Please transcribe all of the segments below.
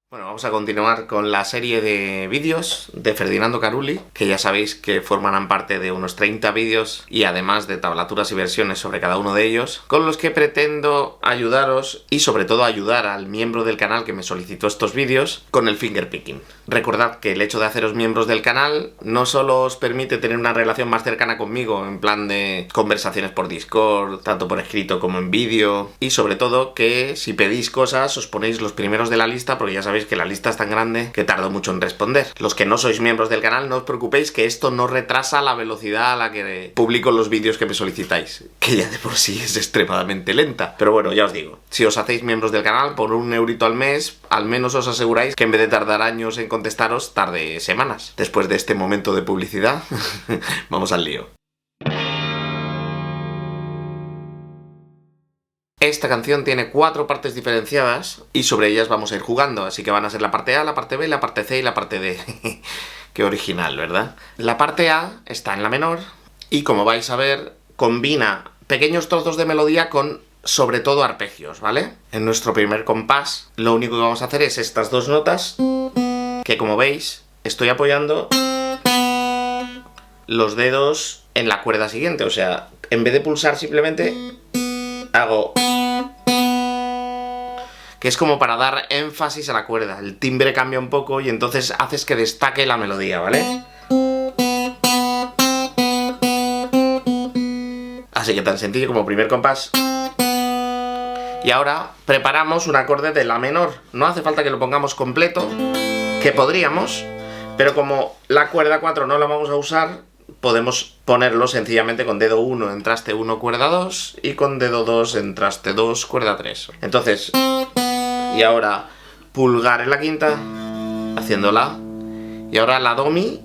Bueno, vamos a continuar con la serie de vídeos de Ferdinando Carulli, que ya sabéis que formarán parte de unos 30 vídeos y además de tablaturas y versiones sobre cada uno de ellos, con los que pretendo ayudaros y sobre todo ayudar al miembro del canal que me solicitó estos vídeos con el fingerpicking. Recordad que el hecho de haceros miembros del canal no solo os permite tener una relación más cercana conmigo, en plan de conversaciones por Discord, tanto por escrito como en vídeo, y sobre todo que si pedís cosas os ponéis los primeros de la lista, porque ya sabéis que la lista es tan grande que tardo mucho en responder. Los que no sois miembros del canal, no os preocupéis, que esto no retrasa la velocidad a la que publico los vídeos que me solicitáis, que ya de por sí es extremadamente lenta. Pero bueno, ya os digo, si os hacéis miembros del canal por €1 al mes, al menos os aseguráis que en vez de tardar años en contestaros, tarde semanas. Después de este momento de publicidad, vamos al lío. Esta canción tiene 4 partes diferenciadas y sobre ellas vamos a ir jugando, así que van a ser la parte A, la parte B, la parte C y la parte D. Qué original, ¿verdad? La parte A está en la menor y, como vais a ver, combina pequeños trozos de melodía con, sobre todo, arpegios, ¿vale? En nuestro primer compás, lo único que vamos a hacer es estas dos notas, que como veis, estoy apoyando los dedos en la cuerda siguiente, o sea, en vez de pulsar simplemente hago, que es como para dar énfasis a la cuerda. El timbre cambia un poco y entonces haces que destaque la melodía, ¿vale? Así que tan sencillo como primer compás. Y ahora preparamos un acorde de la menor. No hace falta que lo pongamos completo, que podríamos, pero como la cuerda 4 no la vamos a usar, podemos ponerlo sencillamente con dedo 1 en traste 1, cuerda 2 y con dedo 2 en traste 2, cuerda 3. Entonces, y ahora pulgar en la quinta, haciendo la, y ahora la do mi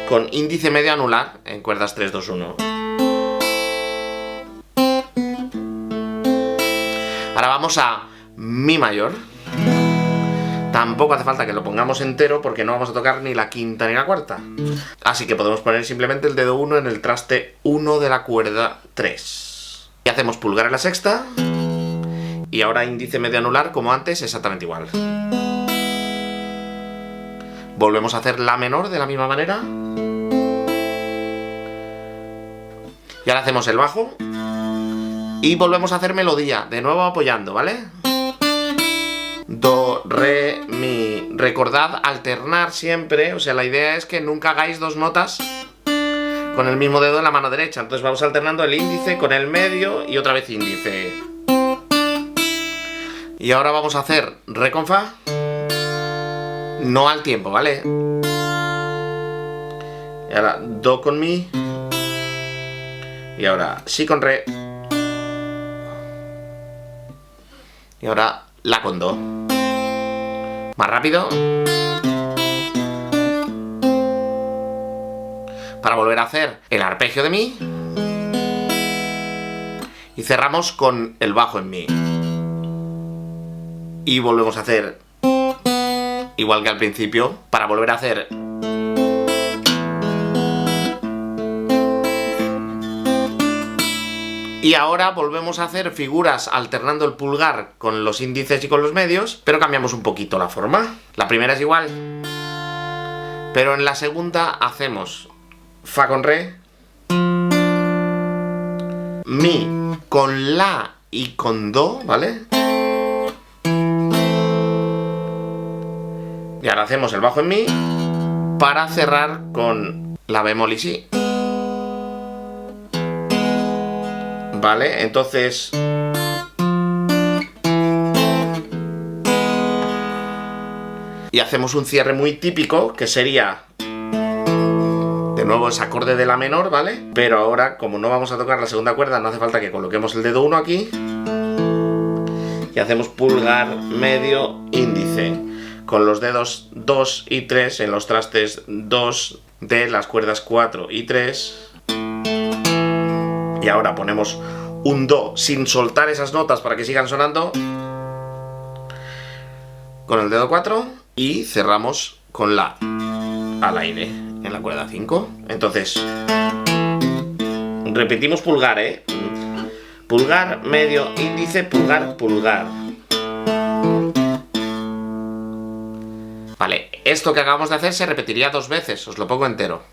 con índice medio anular en cuerdas 3, 2, 1. Ahora vamos a mi mayor. Tampoco hace falta que lo pongamos entero porque no vamos a tocar ni la quinta ni la cuarta. Así que podemos poner simplemente el dedo 1 en el traste 1 de la cuerda 3. Y hacemos pulgar en la sexta. Y ahora índice medio anular, como antes, exactamente igual. Volvemos a hacer la menor de la misma manera. Y ahora hacemos el bajo. Y volvemos a hacer melodía, de nuevo apoyando, ¿vale? Do, re, mi. Recordad alternar siempre, o sea, la idea es que nunca hagáis dos notas con el mismo dedo en la mano derecha. Entonces vamos alternando el índice con el medio y otra vez índice. Y ahora vamos a hacer re con fa, no al tiempo, ¿vale? Y ahora do con mi. Y ahora si con re. Y ahora la con do. Más rápido. Para volver a hacer el arpegio de mi. Y cerramos con el bajo en mi. Y volvemos a hacer igual que al principio, para volver a hacer. Y ahora volvemos a hacer figuras alternando el pulgar con los índices y con los medios, pero cambiamos un poquito la forma. La primera es igual, pero en la segunda hacemos fa con re, mi con la y con do, ¿vale? Y ahora hacemos el bajo en mi para cerrar con la bemol y si. Vale, entonces y hacemos un cierre muy típico que sería de nuevo ese acorde de la menor, ¿vale? Pero ahora, como no vamos a tocar la segunda cuerda, no hace falta que coloquemos el dedo 1 aquí y hacemos pulgar, medio, índice con los dedos 2 y 3 en los trastes 2 de las cuerdas 4 y 3. Y ahora ponemos un do sin soltar esas notas para que sigan sonando con el dedo 4 y cerramos con la al aire en la cuerda 5. Entonces repetimos pulgar, pulgar, medio, índice, pulgar, pulgar. Vale, esto que acabamos de hacer se repetiría 2 veces, os lo pongo entero.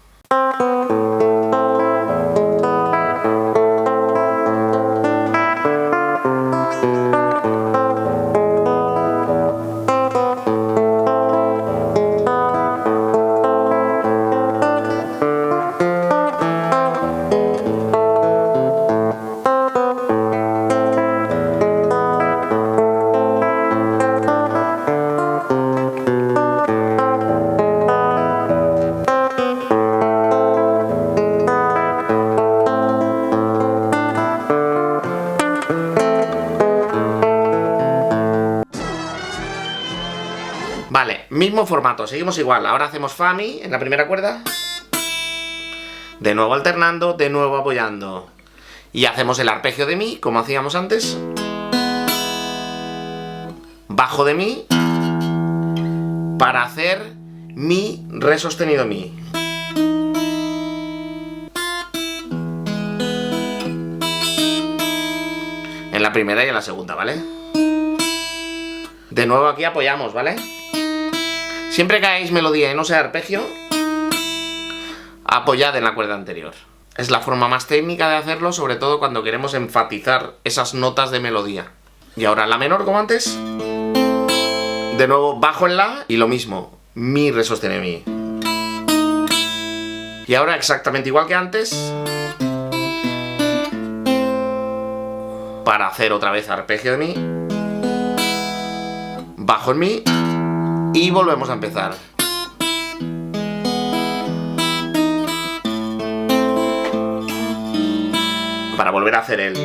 Vale, mismo formato, seguimos igual. Ahora hacemos fa, mi en la primera cuerda. De nuevo alternando, de nuevo apoyando. Y hacemos el arpegio de mi, como hacíamos antes. Bajo de mi. Para hacer mi, re sostenido mi. En la primera y en la segunda, ¿vale? De nuevo aquí apoyamos, ¿vale? Siempre que hagáis melodía y no sea arpegio, apoyad en la cuerda anterior. Es la forma más técnica de hacerlo, sobre todo cuando queremos enfatizar esas notas de melodía. Y ahora la menor, como antes. De nuevo bajo en la y lo mismo. Mi, re sostenido, mi. Y ahora exactamente igual que antes. Para hacer otra vez arpegio de mi. Bajo en mi. Y volvemos a empezar. Para volver a hacer el...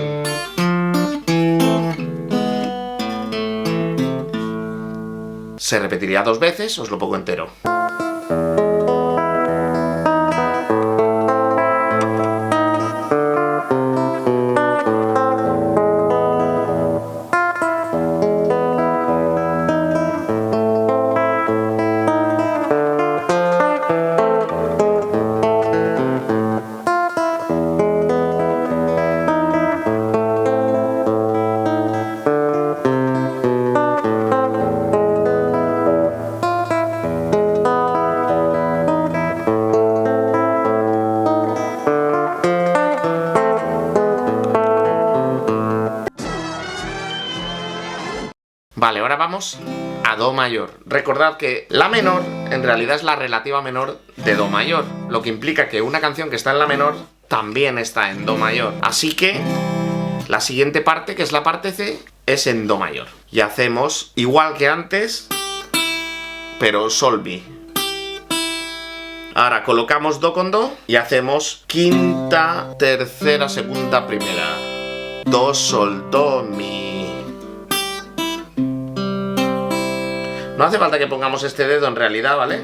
Se repetiría 2 veces, os lo pongo entero. Vale, ahora vamos a do mayor. Recordad que la menor en realidad es la relativa menor de do mayor, lo que implica que una canción que está en la menor también está en do mayor. Así que la siguiente parte, que es la parte C, es en do mayor. Y hacemos igual que antes, pero sol mi. Ahora colocamos do con do y hacemos quinta, tercera, segunda, primera. Do, sol, do, mi. No hace falta que pongamos este dedo en realidad, ¿vale?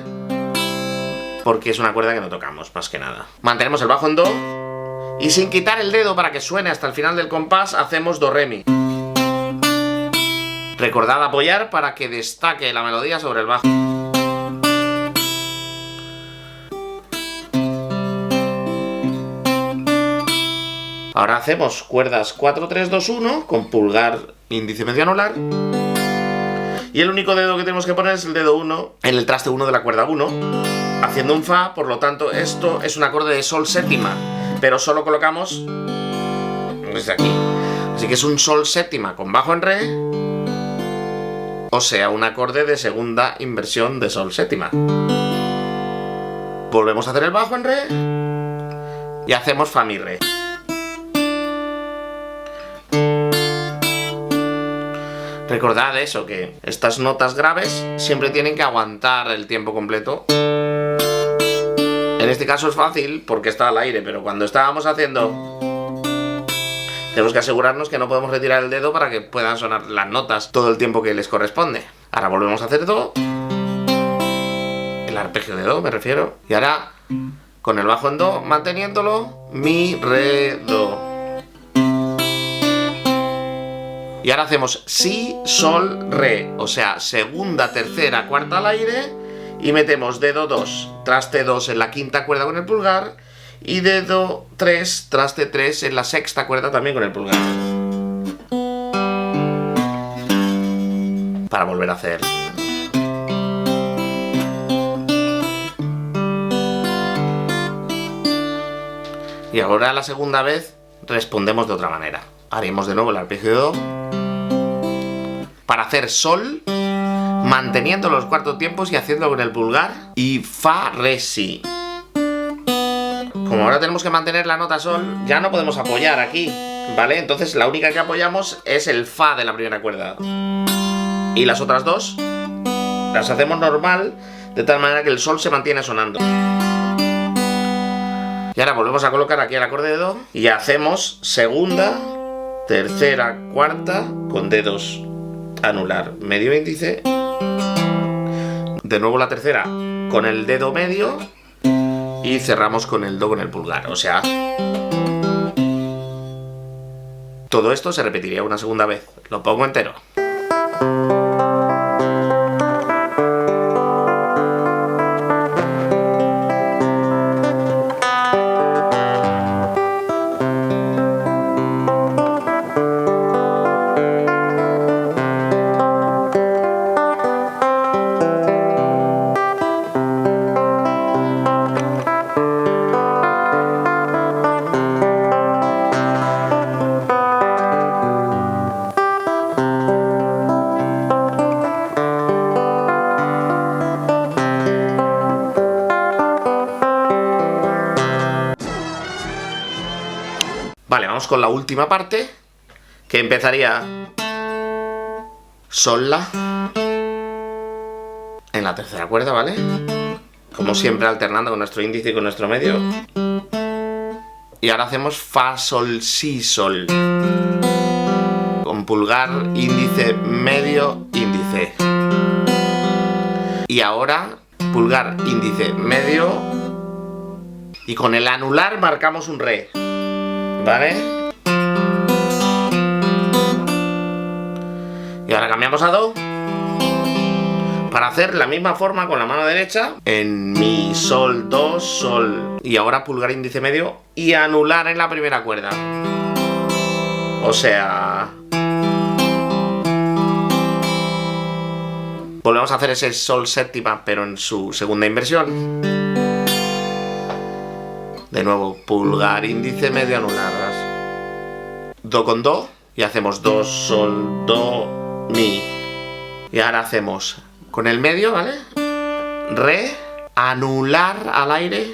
Porque es una cuerda que no tocamos, más que nada. Mantenemos el bajo en do. Y sin quitar el dedo para que suene hasta el final del compás, hacemos do, re, mi. Recordad apoyar para que destaque la melodía sobre el bajo. Ahora hacemos cuerdas 4, 3, 2, 1 con pulgar, índice, medio anular. Y el único dedo que tenemos que poner es el dedo 1 en el traste 1 de la cuerda 1, haciendo un fa, por lo tanto esto es un acorde de sol séptima, pero solo colocamos desde aquí. Así que es un sol séptima con bajo en re, o sea, un acorde de segunda inversión de sol séptima. Volvemos a hacer el bajo en re y hacemos fa, mi, re. Recordad eso, que estas notas graves siempre tienen que aguantar el tiempo completo. En este caso es fácil porque está al aire, pero cuando estábamos haciendo, tenemos que asegurarnos que no podemos retirar el dedo para que puedan sonar las notas todo el tiempo que les corresponde. Ahora volvemos a hacer do, el arpegio de do me refiero, y ahora con el bajo en do manteniéndolo, mi, re, do. Y ahora hacemos si, sol, re, o sea, segunda, tercera, cuarta al aire, y metemos dedo 2, traste 2 en la quinta cuerda con el pulgar, y dedo 3, traste 3 en la sexta cuerda también con el pulgar. Para volver a hacer. Y ahora la segunda vez respondemos de otra manera. Haremos de nuevo el arpegio de do para hacer sol, manteniendo los cuartos tiempos y haciéndolo con el pulgar, y fa, re, si. Como ahora tenemos que mantener la nota sol, ya no podemos apoyar aquí, ¿vale? Entonces la única que apoyamos es el fa de la primera cuerda. Y las otras dos las hacemos normal, de tal manera que el sol se mantiene sonando. Y ahora volvemos a colocar aquí el acorde de do y hacemos segunda, tercera, cuarta con dedos anular, medio índice. De nuevo la tercera con el dedo medio y cerramos con el do con el pulgar. O sea, todo esto se repetiría una segunda vez. Lo pongo entero. Vale, vamos con la última parte, que empezaría sol, la, en la tercera cuerda, ¿vale? Como siempre, alternando con nuestro índice y con nuestro medio. Y ahora hacemos fa, sol, si, sol, con pulgar, índice, medio, índice. Y ahora pulgar, índice, medio, y con el anular marcamos un re, ¿vale? Y ahora cambiamos a do para hacer la misma forma con la mano derecha en mi, sol, do, sol. Y ahora pulgar, índice, medio y anular en la primera cuerda. O sea, volvemos a hacer ese sol séptima pero en su segunda inversión. De nuevo, pulgar, índice, medio, anular. Do con do. Y hacemos do, sol, do, mi. Y ahora hacemos con el medio, ¿vale? Re, anular al aire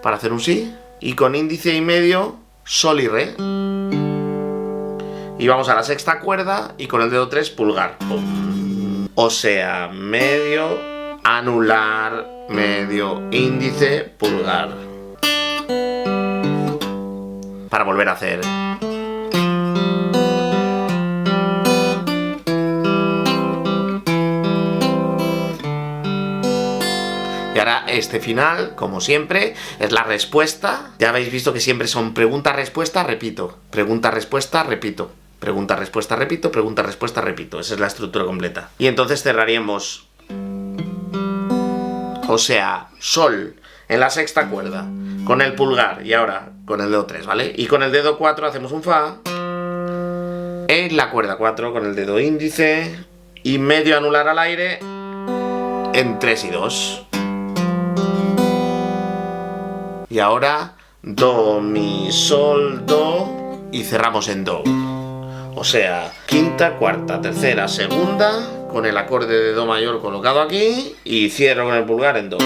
para hacer un si. Y con índice y medio, sol y re. Y vamos a la sexta cuerda y con el dedo 3, pulgar. Pum. O sea, medio, anular, medio, índice, pulgar. Para volver a hacer. Y ahora este final, como siempre, es la respuesta. Ya habéis visto que siempre son pregunta-respuesta, repito. Pregunta-respuesta, repito. Pregunta-respuesta, repito. Pregunta-respuesta, repito. Esa es la estructura completa. Y entonces cerraríamos. O sea, sol en la sexta cuerda con el pulgar y ahora con el dedo 3, ¿vale? Y con el dedo 4 hacemos un fa en la cuerda 4 con el dedo índice y medio anular al aire en 3 y 2. Y ahora do, mi, sol, do y cerramos en do. O sea, quinta, cuarta, tercera, segunda con el acorde de do mayor colocado aquí y cierro con el pulgar en do.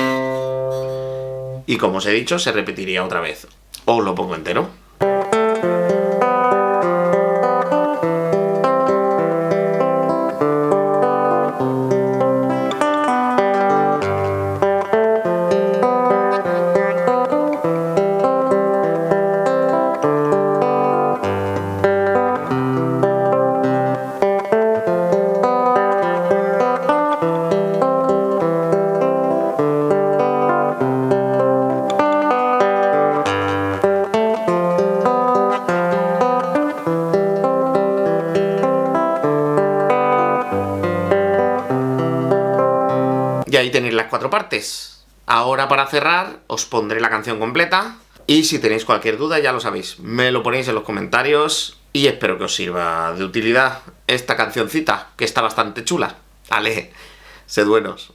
Y como os he dicho, se repetiría otra vez. Os lo pongo entero. Y ahí tenéis las 4 partes. Ahora para cerrar os pondré la canción completa. Y si tenéis cualquier duda ya lo sabéis, me lo ponéis en los comentarios. Y espero que os sirva de utilidad esta cancioncita, que está bastante chula. Vale, sed buenos.